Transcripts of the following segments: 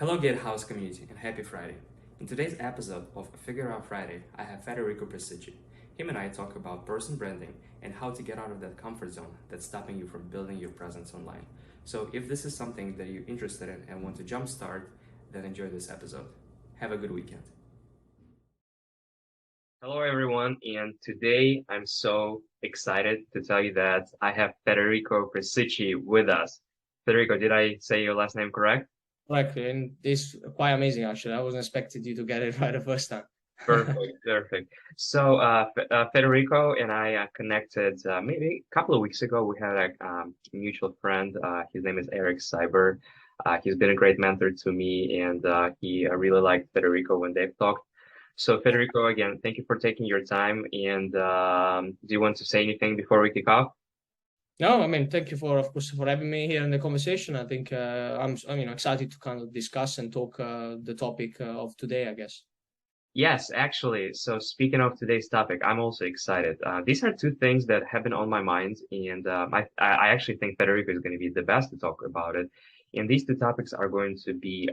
Hello Gatehouse community and happy Friday. In today's episode of It Out Friday, I have Federico Presicci. Him and I talk about personal branding and how to get out of that comfort zone that's stopping you from building your presence online. So if this is something that you're interested in and want to jumpstart, then enjoy this episode. Have a good weekend. Hello everyone, and today I'm so excited to tell you that I have Federico Presicci with us. Federico, did I say your last name correct? Correctly, and it's quite amazing actually. I wasn't expecting you to get it right the first time. Perfect. So, Federico and I connected maybe a couple of weeks ago. We had a mutual friend. His name is Eric Cyber. He's been a great mentor to me, and he really liked Federico when they've talked. So, Federico, again, thank you for taking your time. And do you want to say anything before we kick off? No, I mean, thank you of course, for having me here in the conversation. I think I'm excited to kind of discuss and talk the topic of today, I guess. Yes, actually. So speaking of today's topic, I'm also excited. These are two things that have been on my mind, and I actually think Federico is going to be the best to talk about it. And these two topics are going to be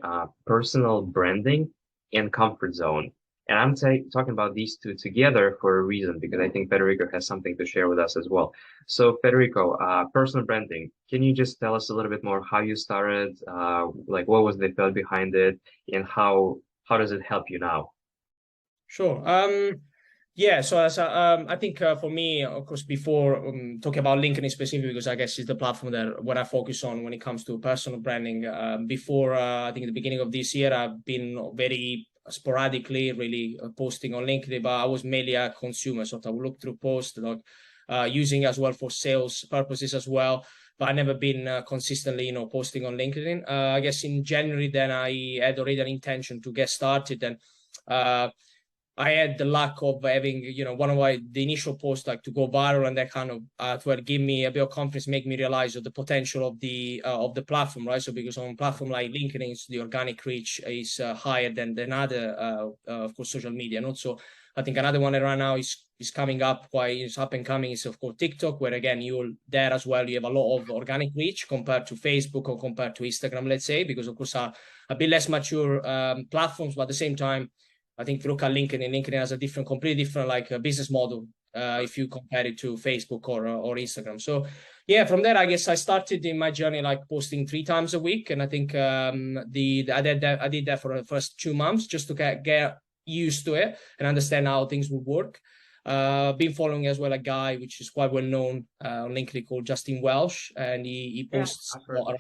personal branding and comfort zone. And I'm talking about these two together for a reason, because I think Federico has something to share with us as well. So Federico, personal branding, can you just tell us a little bit more how you started, like what was the thought behind it, and how does it help you now? Sure. Yeah. So as I think for me, of course, before talking about LinkedIn specifically, because I guess it's the platform that what I focus on when it comes to personal branding. Before I think at the beginning of this year, I've been very sporadically really posting on LinkedIn, but I was mainly a consumer, sort of look through posts, like using as well for sales purposes as well. But I never been consistently, posting on LinkedIn. I guess in January, then I had already an intention to get started and. I had the luck of having, one of the initial posts like to go viral and that kind of to give me a bit of confidence, make me realize of the potential of the platform, right? So because on a platform like LinkedIn, the organic reach is higher than other, of course, social media. And also, I think another one that right now is coming up, quite is up and coming, is of course TikTok, where again you'll there as well. You have a lot of organic reach compared to Facebook or compared to Instagram, let's say, because of course are a bit less mature platforms, but at the same time. I think if you look at LinkedIn has a completely different like business model if you compare it to Facebook or Instagram. So yeah, from there I guess I started in my journey like posting 3 times a week, and I think I did that for the first 2 months just to get used to it and understand how things would work. Been following as well a guy which is quite well known on LinkedIn called Justin Welsh, and he posts around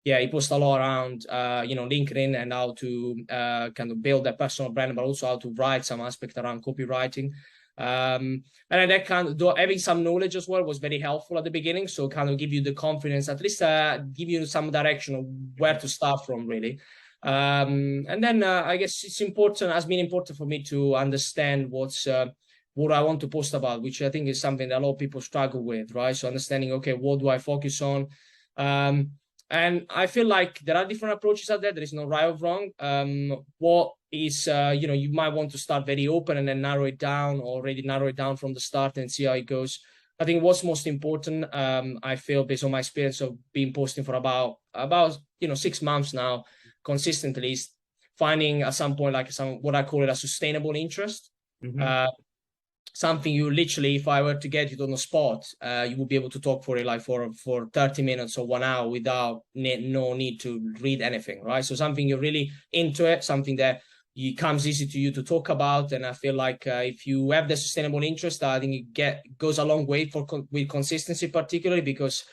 he posts a lot around LinkedIn and how to kind of build a personal brand, but also how to write some aspect around copywriting. And that kind of having some knowledge as well was very helpful at the beginning. So kind of give you the confidence, at least give you some direction of where to start from, really. And then I guess has been important for me to understand what I want to post about, which I think is something that a lot of people struggle with, right? So understanding, okay, what do I focus on? And I feel like there are different approaches out there. There is no right or wrong. What is, you might want to start very open and then narrow it down, or already narrow it down from the start and see how it goes. I think what's most important, I feel based on my experience of being posting for about 6 months now consistently, is finding at some point like what I call it a sustainable interest. Mm-hmm. Something you literally, if I were to get you on the spot, you would be able to talk for it like for 30 minutes or 1 hour without no need to read anything, right? So something you're really into it, something that it comes easy to you to talk about. And I feel like if you have the sustainable interest, I think it goes a long way with consistency, particularly because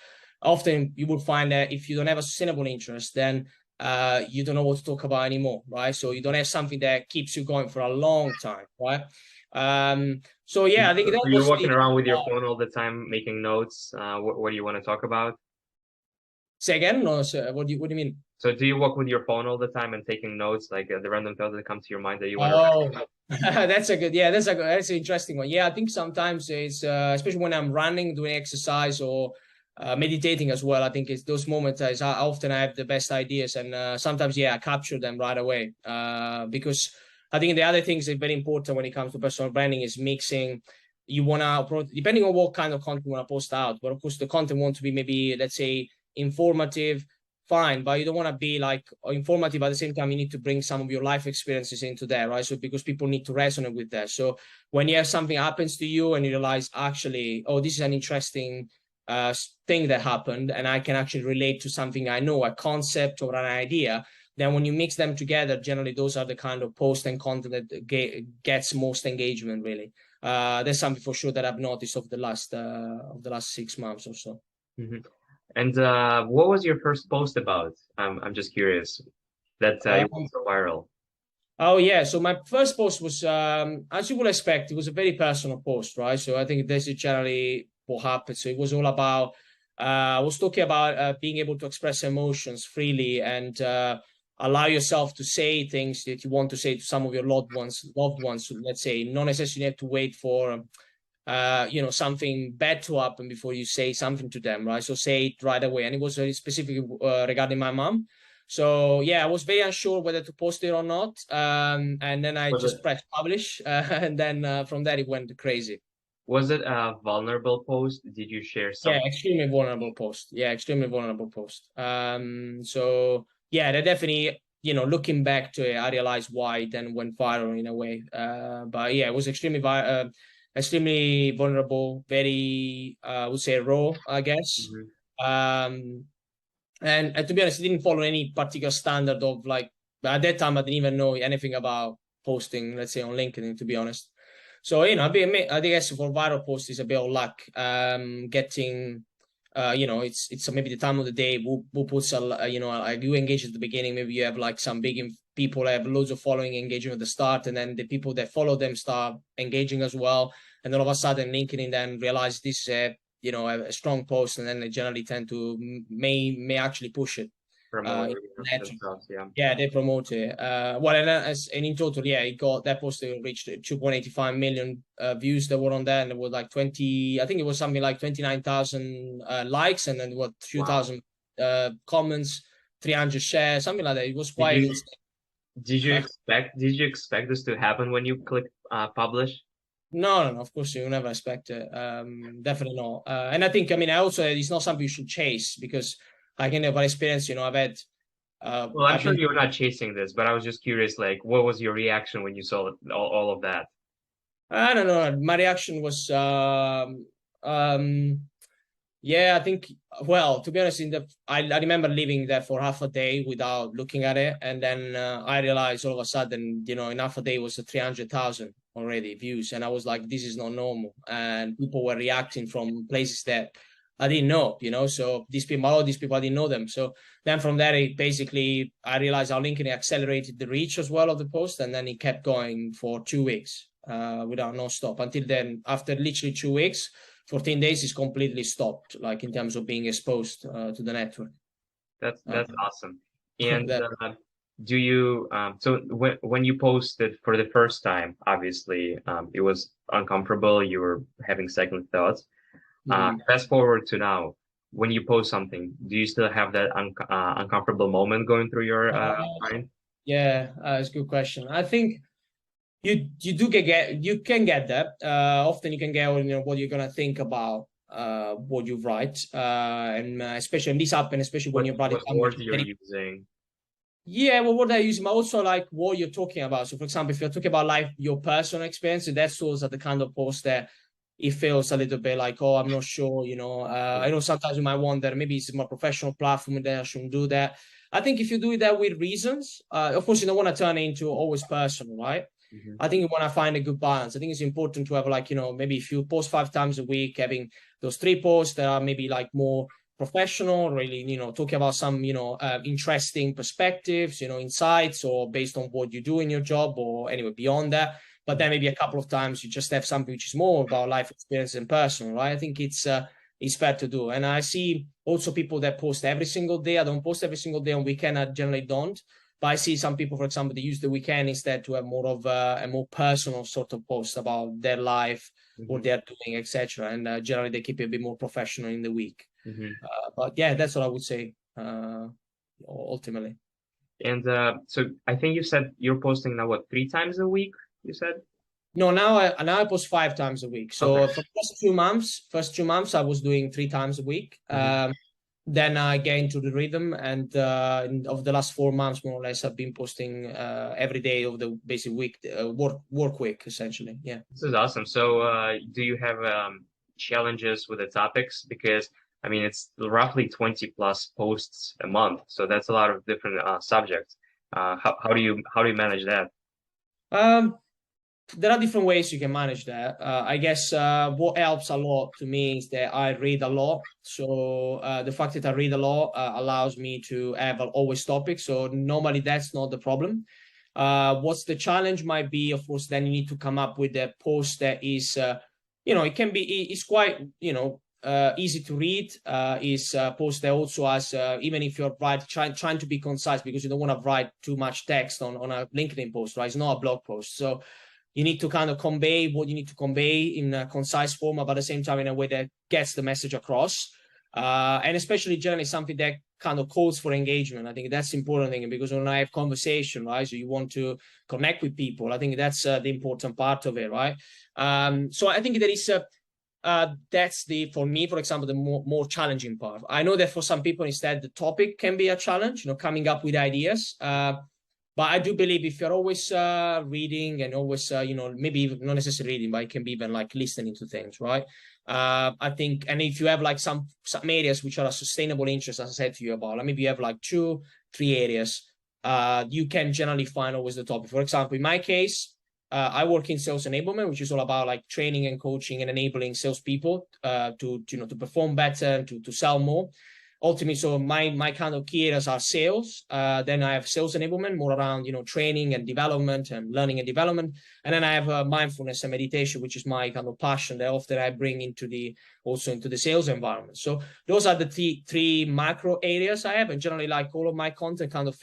often you will find that if you don't have a sustainable interest, then you don't know what to talk about anymore, right? So you don't have something that keeps you going for a long time, right? So yeah, I think that you're walking around with your phone all the time, making notes. What do you want to talk about? Say again? No, so what do you mean? So do you walk with your phone all the time and taking notes, like the random thoughts that come to your mind that you want to? That's an interesting one. Yeah, I think sometimes it's especially when I'm running, doing exercise or meditating as well. I think it's those moments I often have the best ideas, and sometimes I capture them right away because. I think the other things that are very important when it comes to personal branding is mixing. You want to, depending on what kind of content you want to post out, but of course the content wants to be maybe, let's say, informative, fine, but you don't want to be like informative at the same time. You need to bring some of your life experiences into there, right? So because people need to resonate with that. So when you have something happens to you and you realize actually, oh, this is an interesting thing that happened, and I can actually relate to something I know, a concept or an idea. Then when you mix them together, generally those are the kind of post and content that gets most engagement, really. That's something for sure that I've noticed of the last 6 months or so. Mm-hmm. And what was your first post about? I'm just curious. That it went so viral. Oh yeah, so my first post was, as you would expect, it was a very personal post, right? So I think this is generally what happened. So it was all about, I was talking about being able to express emotions freely and allow yourself to say things that you want to say to some of your loved ones. Let's say, not necessarily have to wait for something bad to happen before you say something to them, right? So say it right away. And it was very specific regarding my mom. So yeah, I was very unsure whether to post it or not. And then I just pressed publish, and then from there it went crazy. Was it a vulnerable post? Did you share something? Yeah, extremely vulnerable post. Yeah, extremely vulnerable post. So yeah, that definitely, looking back to it, I realized why it then went viral in a way. But yeah, it was extremely vulnerable, very I would say raw, I guess. Mm-hmm. And to be honest, it didn't follow any particular standard of like, at that time I didn't even know anything about posting, let's say on LinkedIn, to be honest. So I guess for viral posts is a bit of luck. Getting it's maybe the time of the day who puts like you engage at the beginning, maybe you have like some big people have loads of following engagement at the start, and then the people that follow them start engaging as well, and all of a sudden LinkedIn then realize this is a strong post, and then they generally tend to may actually push it. Promote themselves, yeah. Yeah, they promote it. And in total, yeah, it got that post reached 2.85 million views that were on there, and there were like 20. I think it was something like 29,000 likes, and then what 2,000 comments, 300 shares, something like that. It was quite. Did you expect this to happen when you click publish? No, of course you never expect it. Definitely not. And I think, I also, it's not something you should chase, because I can have experience, I've had. Well, I'm sure you're not chasing this, but I was just curious, like, what was your reaction when you saw all of that? I don't know. My reaction was, yeah, I think, well, to be honest, I remember living there for half a day without looking at it. And then I realized all of a sudden, in half a day was 300,000 already views. And I was like, this is not normal. And people were reacting from places that I didn't know, so all these people, I didn't know them. So then from there, I realized how LinkedIn accelerated the reach as well of the post. And then it kept going for 2 weeks without no stop. Until then, after literally 2 weeks, 14 days is completely stopped, like in terms of being exposed to the network. That's awesome. And do you so when you posted for the first time, obviously it was uncomfortable, you were having second thoughts. Fast forward to now, when you post something, do you still have that uncomfortable moment going through your mind? Yeah, it's a good question. I think you can get that. Often you can get what you're gonna think about what you write, and especially when this happens, especially when you're writing. What words you're using? Yeah, well, what I use, but also like what you're talking about. So, for example, if you're talking about like your personal experience, that's also the kind of post that it feels a little bit like, oh, I'm not sure. I know sometimes you might wonder maybe it's my professional platform that I shouldn't do that. I think if you do that with reasons, of course, you don't want to turn it into always personal, right? I think you want to find a good balance. I think it's important to have like, maybe if you post 5 times a week, having those 3 posts that are maybe like more professional, really, talking about some, interesting perspectives, insights, or based on what you do in your job, or anyway, beyond that. But then maybe a couple of times you just have something which is more about life experience and personal, right? I think it's fair to do. And I see also people that post every single day. I don't post every single day on weekend. I generally don't. But I see some people, for example, they use the weekend instead to have more of a more personal sort of post about their life, what they're doing, etc. And generally they keep it a bit more professional in the week. But yeah, that's what I would say ultimately. And so I think you said you're posting now, what, 3 times a week, you said? No, now I post 5 times a week. So for the first 2 months I was doing 3 times a week. then I get into the rhythm, and over the last 4 months, more or less, I've been posting every day of the basic week, work week, essentially. Yeah. This is awesome. So, do you have challenges with the topics? Because I mean, it's roughly 20 plus posts a month, so that's a lot of different subjects. How do you manage that? Um, there are different ways you can manage that. I guess what helps a lot to me is that I read a lot. So the fact that I read a lot allows me to have always topics. So normally that's not the problem. What's the challenge might be, of course, then you need to come up with a post that is, it can be, it's quite, easy to read. Is post that also has, even if you're trying to be concise, because you don't want to write too much text on a LinkedIn post, right? It's not a blog post. So you need to kind of convey what you need to convey in a concise form, but at the same time in a way that gets the message across. And especially generally something that kind of calls for engagement. I think that's the important thing, because when I have conversation, right, so you want to connect with people. I think that's the important part of it, right? So I think there is that's for me, for example, the more challenging part. I know that for some people instead the topic can be a challenge, coming up with ideas. But I do believe if you're always reading and always, maybe even not necessarily reading, but it can be even like listening to things, right? I think, and if you have like some areas which are a sustainable interest, as I said to you about, maybe you have like 2-3 areas, you can generally find always the topic. For example, in my case, I work in sales enablement, which is all about like training and coaching and enabling salespeople to perform better and to sell more. Ultimately, so my kind of key areas are sales. Then I have sales enablement, more around training and development and learning and development. And then I have mindfulness and meditation, which is my kind of passion that often I bring into the sales environment. So those are the three macro areas I have, and generally like all of my content kind of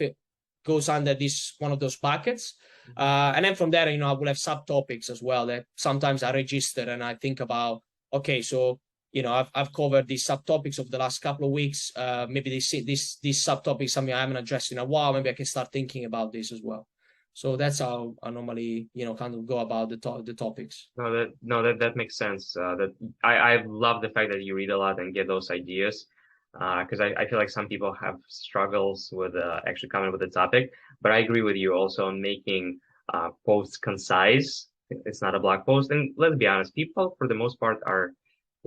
goes under this one of those buckets. And then from there, I will have subtopics as well that sometimes I register and I think about, okay, so I've covered these subtopics of the last couple of weeks. Maybe this subtopic is something I haven't addressed in a while. Maybe I can start thinking about this as well. So that's how I normally, kind of go about the topics. That makes sense. That I love the fact that you read a lot and get those ideas. Because I feel like some people have struggles with actually coming up with a topic, but I agree with you also on making posts concise. It's not a blog post, and let's be honest, people for the most part are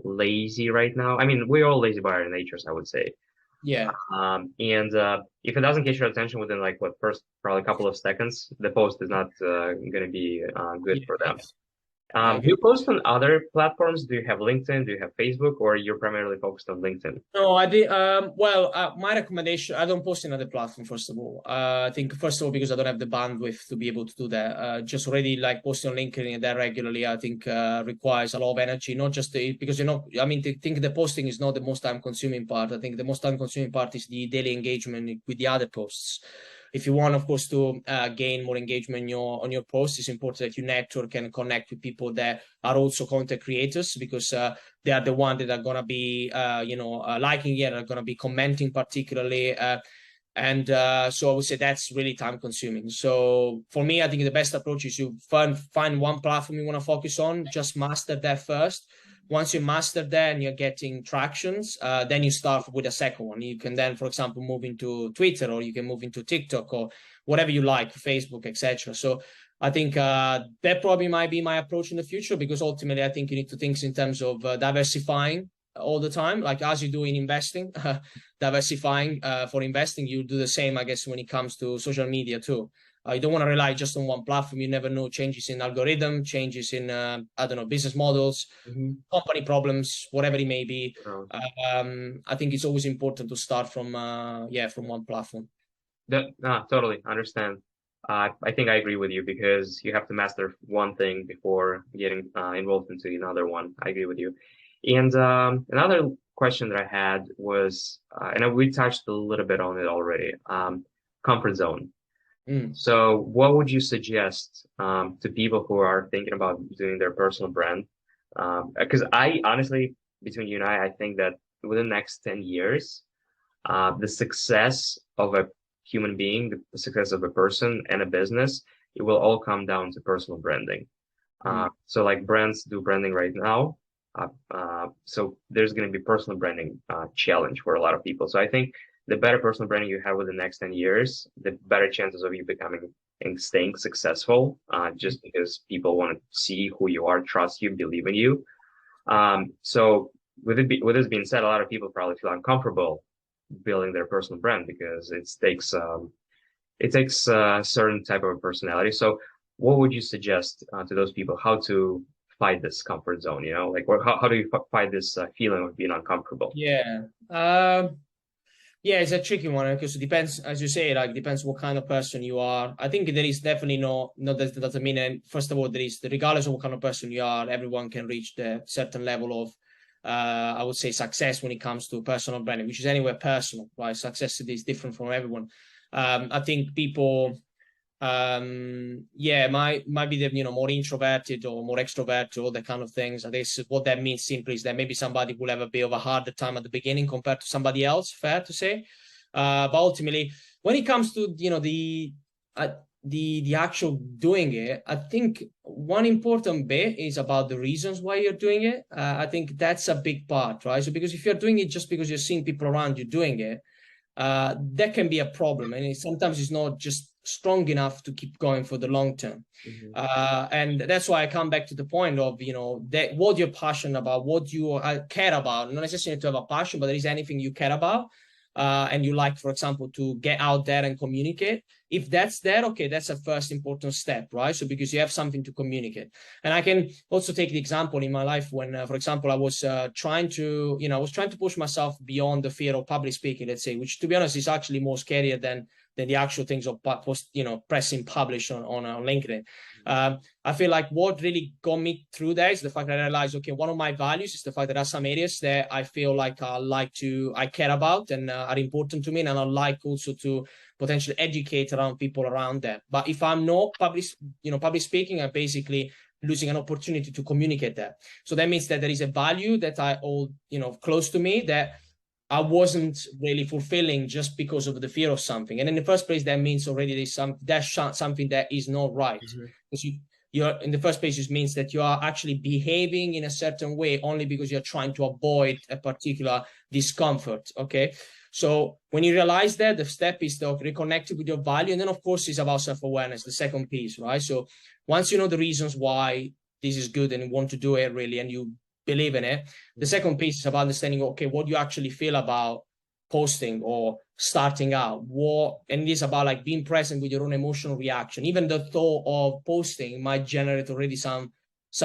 lazy right now. I mean, we're all lazy by our natures, I would say. Yeah. And if it doesn't get your attention within like first probably a couple of seconds, the post is not going to be good for them. Do you post on other platforms? Do you have LinkedIn? Do you have Facebook, or you're primarily focused on LinkedIn? No, I did. My recommendation, I don't post in other platform, first of all. I think, first of all, because I don't have the bandwidth to be able to do that. Just already like posting on LinkedIn and that regularly, I think requires a lot of energy, not just because, I mean, I think the posting is not the most time consuming part. I think the most time consuming part is the daily engagement with the other posts. If you want, of course, to gain more engagement on your posts, it's important that you network and connect with people that are also content creators, because they are the ones that are going to be, liking it, are going to be commenting particularly. So I would say that's really time consuming. So for me, I think the best approach is you find one platform you want to focus on, just master that first. Once you master that and you're getting tractions, then you start with a second one. You can then, for example, move into Twitter, or you can move into TikTok, or whatever you like, Facebook, etc. So I think that probably might be my approach in the future, because ultimately I think you need to think in terms of diversifying all the time, like as you do in investing, diversifying for investing. You do the same, I guess, when it comes to social media too. You don't want to rely just on one platform. You never know changes in algorithm, changes in, business models, company problems, whatever it may be. I think it's always important to start from one platform. Totally understand. I think I agree with you, because you have to master one thing before getting involved into another one. I agree with you. And another question that I had was, and we touched a little bit on it already, comfort zone. So what would you suggest to people who are thinking about doing their personal brand? Because I honestly, between you and I think that within the next 10 years, the success of a human being, the success of a person and a business, it will all come down to personal branding. So like brands do branding right now. So there's going to be personal branding challenge for a lot of people. So I think the better personal branding you have with the next 10 years, the better chances of you becoming and staying successful, just because people want to see who you are, trust you, believe in you. So with this being said, a lot of people probably feel uncomfortable building their personal brand because it takes a certain type of personality. So what would you suggest to those people how to fight this comfort zone, like, or how do you fight this feeling of being uncomfortable? Yeah. Yeah, it's a tricky one because it depends, as you say, like depends what kind of person you are. I think there is definitely no that doesn't mean. And first of all, there is regardless of what kind of person you are, everyone can reach the certain level of, I would say, success when it comes to personal branding, which is anywhere personal, right? Success is different from everyone. I think people yeah, might be the more introverted or more extroverted, all that kind of things. I guess what that means simply is that maybe somebody will have a bit of a harder time at the beginning compared to somebody else, fair to say. But ultimately, when it comes to the actual doing it, I think one important bit is about the reasons why you're doing it. I think that's a big part, right? So because if you're doing it just because you're seeing people around you doing it, that can be a problem, and sometimes it's not just strong enough to keep going for the long term. And that's why I come back to the point of that what you're passionate about, what you care about, not necessarily to have a passion, but there is anything you care about, and you like, for example, to get out there and communicate. If that's there, okay, that's a first important step, right? So because you have something to communicate. And I can also take the example in my life when, for example, I was trying to push myself beyond the fear of public speaking, let's say, which to be honest is actually more scarier than the actual things of pressing publish on LinkedIn. I feel like what really got me through that is the fact that I realized, okay, one of my values is the fact that there are some areas that I feel like I care about and are important to me, and I like also to potentially educate around people around that. But if I'm not public speaking, I'm basically losing an opportunity to communicate that. So that means that there is a value that I hold, close to me that I wasn't really fulfilling just because of the fear of something. And in the first place, that means already that's something that is not right. Because you're in the first place, it means that you are actually behaving in a certain way only because you're trying to avoid a particular discomfort. Okay. So when you realize that, the step is to reconnect with your value. And then, of course, it's about self-awareness, the second piece, right? So once you know the reasons why this is good and you want to do it really, and you believe in it, the second piece is about understanding, okay, what you actually feel about posting or starting out, and it is about like being present with your own emotional reaction. Even the thought of posting might generate already some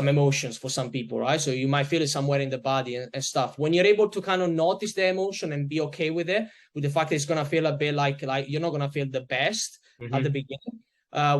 emotions for some people, right? So you might feel it somewhere in the body and stuff. When you're able to kind of notice the emotion and be okay with it, with the fact that it's gonna feel a bit like you're not gonna feel the best at the beginning.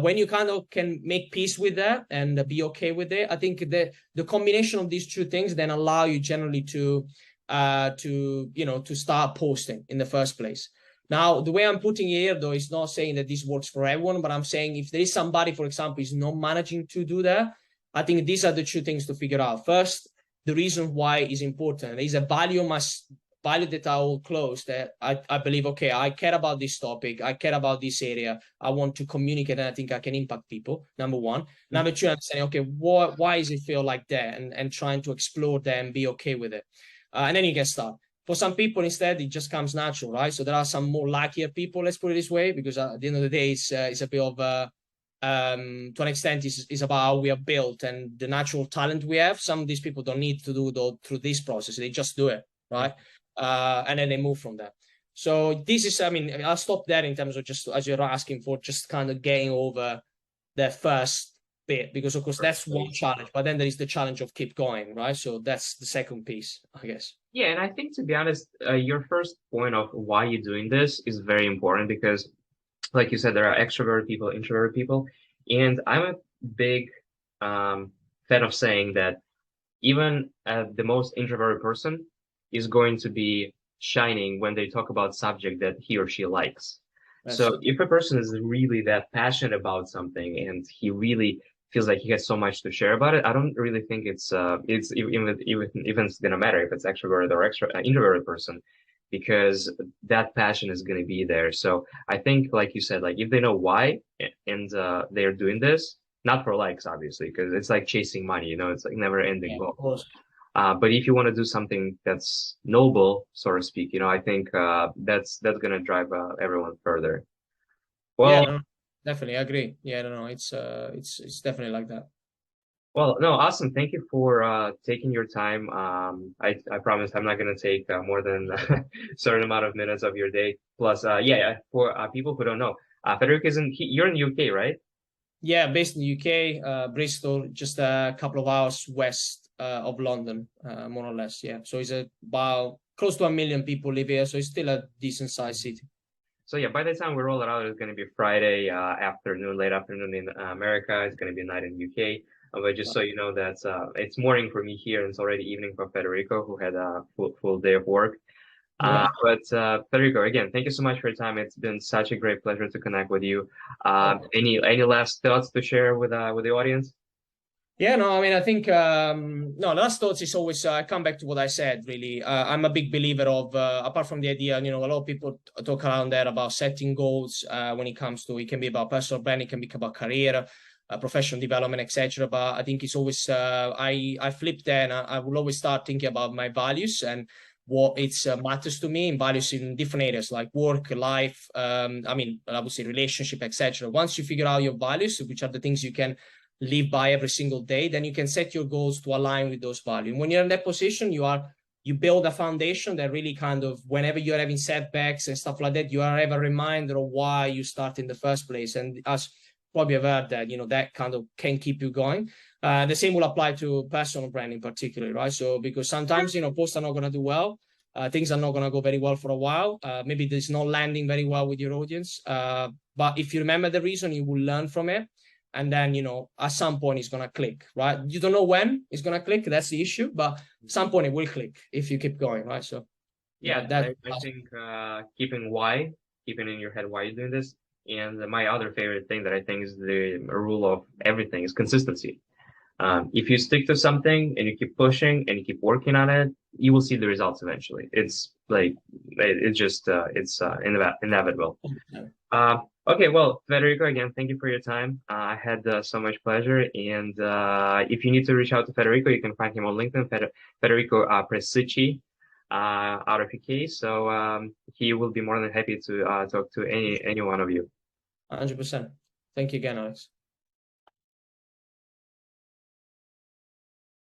When you kind of can make peace with that and be okay with it, I think the combination of these two things then allow you generally to start posting in the first place. Now, the way I'm putting it here, though, is not saying that this works for everyone, but I'm saying if there is somebody, for example, is not managing to do that, I think these are the two things to figure out. First, the reason why is important. There is a value that I hold close, that I believe, okay, I care about this topic, I care about this area, I want to communicate, and I think I can impact people, number one. Number two, I'm saying, okay, why does it feel like that? And trying to explore that and be okay with it. And then you can start. For some people, instead, it just comes natural, right? So there are some more luckier people, let's put it this way, because at the end of the day, it's a bit of to an extent is about how we are built and the natural talent we have. Some of these people don't need to do through this process. They just do it, right? And then they move from that. So this is, I mean, I'll stop there in terms of just as you're asking for, just kind of getting over the first bit, because of course that's one challenge, but then there is the challenge of keep going, right? So that's the second piece, I guess. Yeah, and I think to be honest, your first point of why you're doing this is very important because, like you said, there are extroverted people, introverted people, and I'm a big fan of saying that even the most introverted person is going to be shining when they talk about subject that he or she likes. So if a person is really that passionate about something and he really feels like he has so much to share about it, I don't really think it's even it's gonna matter if it's extroverted or introverted person, because that passion is gonna be there. So I think, like you said, like if they know why and they're doing this, not for likes, obviously, because it's like chasing money, it's like never ending goal. But if you want to do something that's noble, so to speak, I think that's gonna drive everyone further. Yeah, Well, no, definitely, I agree. Yeah, no, it's definitely like that. no, awesome. Thank you for taking your time. I promise I'm not gonna take more than a certain amount of minutes of your day. Plus, yeah, for people who don't know, Federico you're in UK, right? Yeah, based in the UK, Bristol, just a couple of hours west of London, more or less. Yeah, so it's about close to 1 million people live here, so it's still a decent sized city. So yeah, by the time we roll it out, it's going to be Friday afternoon, late afternoon in America. It's going to be night in UK. But just so you know, that's it's morning for me here, and it's already evening for Federico, who had a full day of work. Yeah. But Federico, again, thank you so much for your time. It's been such a great pleasure to connect with you. Okay. Any last thoughts to share with the audience? Yeah, no, I mean, I think no, last thoughts is always come back to what I said. Really, I'm a big believer of apart from the idea, a lot of people talk around there about setting goals. When it comes to, it can be about personal branding, it can be about career, professional development, etc. But I think it's always I flip there, and I will always start thinking about my values and what it's matters to me, and values in different areas like work, life. I mean, I would say relationship, etc. Once you figure out your values, which are the things you can live by every single day, then you can set your goals to align with those values. When you're in that position, you build a foundation that really kind of, whenever you're having setbacks and stuff like that, you are have a reminder of why you start in the first place. And as probably have heard that, that kind of can keep you going. The same will apply to personal branding particularly, right? So because sometimes, posts are not going to do well. Things are not going to go very well for a while. Maybe there's not landing very well with your audience. But if you remember the reason, you will learn from it, and then at some point it's going to click, right? You don't know when it's going to click, that's the issue, but at some point it will click if you keep going, right? So Yeah, that I think keeping in your head why you're doing this. And my other favorite thing that I think is the rule of everything is consistency. If you stick to something and you keep pushing and you keep working on it, you will see the results eventually. It's like it's just it's inevitable. Okay, well, Federico, again, thank you for your time. I had so much pleasure. And if you need to reach out to Federico, you can find him on LinkedIn, Federico Presicci, out of UK. So he will be more than happy to talk to any one of you. 100%. Thank you again, Alex.